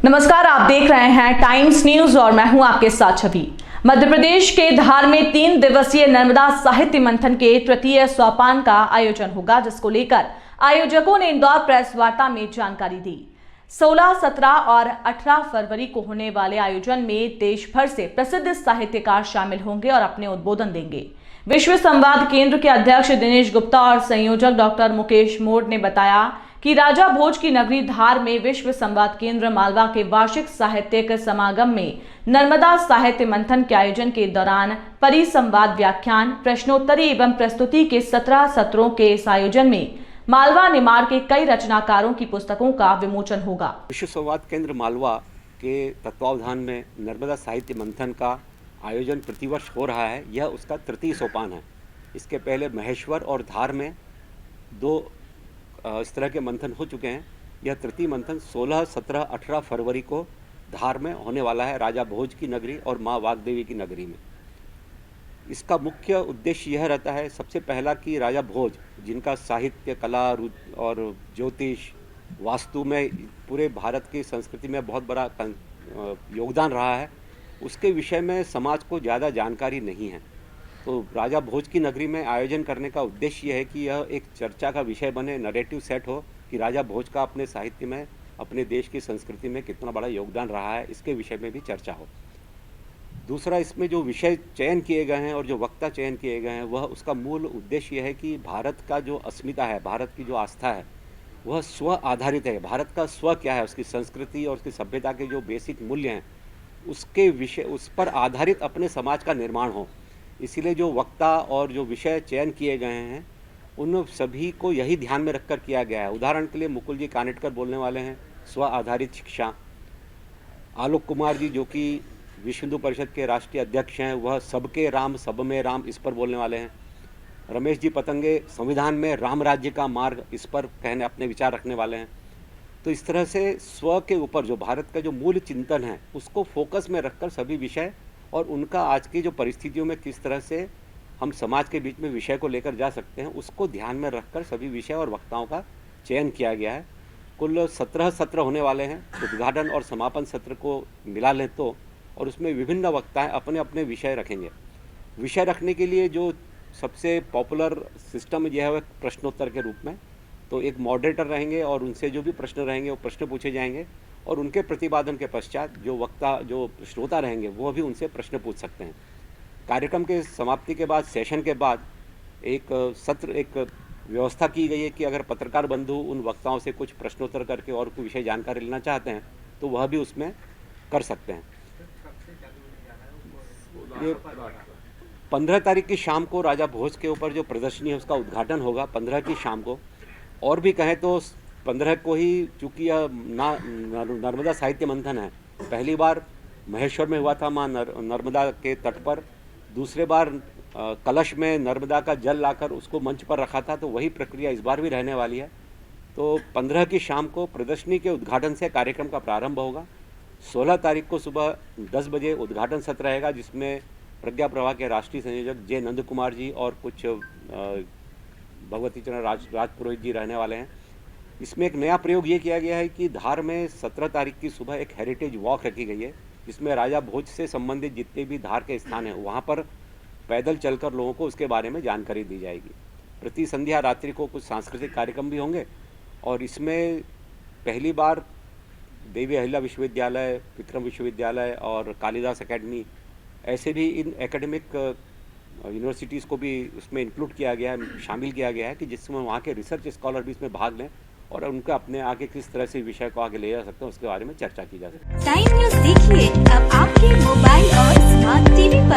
नमस्कार, आप देख रहे हैं टाइम्स न्यूज और मैं हूं आपके साथ छवि। मध्य प्रदेश के धार में 3 दिवसीय नर्मदा साहित्य मंथन के तृतीय सोपान का आयोजन होगा, जिसको लेकर आयोजकों ने इंदौर प्रेस वार्ता में जानकारी दी। 16, 17 और 18 फरवरी को होने वाले आयोजन में देश भर से प्रसिद्ध साहित्यकार शामिल होंगे और अपने उद्बोधन देंगे। विश्व संवाद केंद्र के अध्यक्ष दिनेश गुप्ता और संयोजक डॉक्टर मुकेश मोड़ ने बताया कि राजा भोज की नगरी धार में विश्व संवाद केंद्र मालवा के वार्षिक साहित्यिक समागम में नर्मदा साहित्य मंथन के आयोजन के दौरान परिसंवाद, व्याख्यान, प्रश्नोत्तरी एवं प्रस्तुति के 17 सत्रों के इस आयोजन में मालवा निमाड़ के कई रचनाकारों की पुस्तकों का विमोचन होगा। विश्व संवाद केंद्र मालवा के तत्वावधान में नर्मदा साहित्य मंथन का आयोजन प्रतिवर्ष हो रहा है। यह उसका तृतीय सोपान है। इसके पहले महेश्वर और धार में 2 इस तरह के मंथन हो चुके हैं। यह तृतीय मंथन 16, 17, 18 फरवरी को धार में होने वाला है, राजा भोज की नगरी और माँ वाग्देवी की नगरी में। इसका मुख्य उद्देश्य यह रहता है, सबसे पहला कि राजा भोज, जिनका साहित्य, कला और ज्योतिष, वास्तु में पूरे भारत की संस्कृति में बहुत बड़ा योगदान रहा है, उसके विषय में समाज को ज़्यादा जानकारी नहीं है। तो राजा भोज की नगरी में आयोजन करने का उद्देश्य यह है कि यह एक चर्चा का विषय बने, नरेटिव सेट हो कि राजा भोज का अपने साहित्य में, अपने देश की संस्कृति में कितना बड़ा योगदान रहा है, इसके विषय में भी चर्चा हो। दूसरा, इसमें जो विषय चयन किए गए हैं और जो वक्ता चयन किए गए हैं, वह उसका मूल उद्देश्य यह है कि भारत का जो अस्मिता है, भारत की जो आस्था है, वह स्व आधारित है। भारत का स्व क्या है, उसकी संस्कृति और उसकी सभ्यता के जो बेसिक मूल्य हैं, उसके विषय, उस पर आधारित अपने समाज का निर्माण हो। इसीलिए जो वक्ता और जो विषय चयन किए गए हैं, उन सभी को यही ध्यान में रखकर किया गया है। उदाहरण के लिए मुकुल जी कानेटकर बोलने वाले हैं स्व आधारित शिक्षा। आलोक कुमार जी, जो कि विश्व हिंदू परिषद के राष्ट्रीय अध्यक्ष हैं, वह सबके राम, सब में राम, इस पर बोलने वाले हैं। रमेश जी पतंगे संविधान में राम राज्य का मार्ग, इस पर कहने अपने विचार रखने वाले हैं। तो इस तरह से स्व के ऊपर जो भारत का जो मूल चिंतन है, उसको फोकस में रखकर सभी विषय और उनका आज की जो परिस्थितियों में किस तरह से हम समाज के बीच में विषय को लेकर जा सकते हैं, उसको ध्यान में रखकर सभी विषय और वक्ताओं का चयन किया गया है। कुल 17 सत्र होने वाले हैं। उद्घाटन और समापन सत्र को मिला लें तो, और उसमें विभिन्न वक्ताएं अपने अपने विषय रखेंगे। विषय रखने के लिए जो सबसे पॉपुलर सिस्टम यह है प्रश्नोत्तर के रूप में। तो एक मॉडरेटर रहेंगे और उनसे जो भी प्रश्न रहेंगे वो प्रश्न पूछे जाएंगे, और उनके प्रतिपादन के पश्चात जो वक्ता, जो श्रोता रहेंगे, वो भी उनसे प्रश्न पूछ सकते हैं। कार्यक्रम के समाप्ति के बाद, सेशन के बाद एक सत्र, एक व्यवस्था की गई है कि अगर पत्रकार बंधु उन वक्ताओं से कुछ प्रश्नोत्तर करके और कोई विषय जानकारी लेना चाहते हैं तो वह भी उसमें कर सकते हैं। ये 15 तारीख की शाम को राजा भोज के ऊपर जो प्रदर्शनी है, उसका उद्घाटन होगा 15 की शाम को। और भी कहें तो 15 को ही, चूँकि यह नर्मदा साहित्य मंथन है, पहली बार महेश्वर में हुआ था माँ नर्मदा के तट पर, दूसरे बार कलश में नर्मदा का जल लाकर उसको मंच पर रखा था, तो वही प्रक्रिया इस बार भी रहने वाली है। तो 15 की शाम को प्रदर्शनी के उद्घाटन से कार्यक्रम का प्रारंभ होगा। 16 तारीख को सुबह 10 बजे उद्घाटन सत्र रहेगा, जिसमें प्रज्ञा प्रवाह के राष्ट्रीय संयोजक जे नंद कुमार जी और कुछ भगवती चरण राजपुरोहित जी रहने वाले हैं। इसमें एक नया प्रयोग ये किया गया है कि धार में 17 तारीख की सुबह एक हेरिटेज वॉक रखी गई है, जिसमें राजा भोज से संबंधित जितने भी धार के स्थान हैं, वहाँ पर पैदल चलकर लोगों को उसके बारे में जानकारी दी जाएगी। प्रति संध्या रात्रि को कुछ सांस्कृतिक कार्यक्रम भी होंगे, और इसमें पहली बार देवी अहिल्या विश्वविद्यालय, विक्रम विश्वविद्यालय और कालिदास एकेडमी, ऐसे भी इन एकेडमिक यूनिवर्सिटीज़ को भी उसमें इंक्लूड किया गया है, शामिल किया गया है, कि जिसमें वहाँ के रिसर्च स्कॉलर भी इसमें भाग लें और उनका अपने आगे किस तरह से विषय को आगे ले जा सकते हैं, उसके बारे में चर्चा की जा सकती है। टाइम न्यूज़ देखिए अब आपके मोबाइल और स्मार्ट टीवी पर।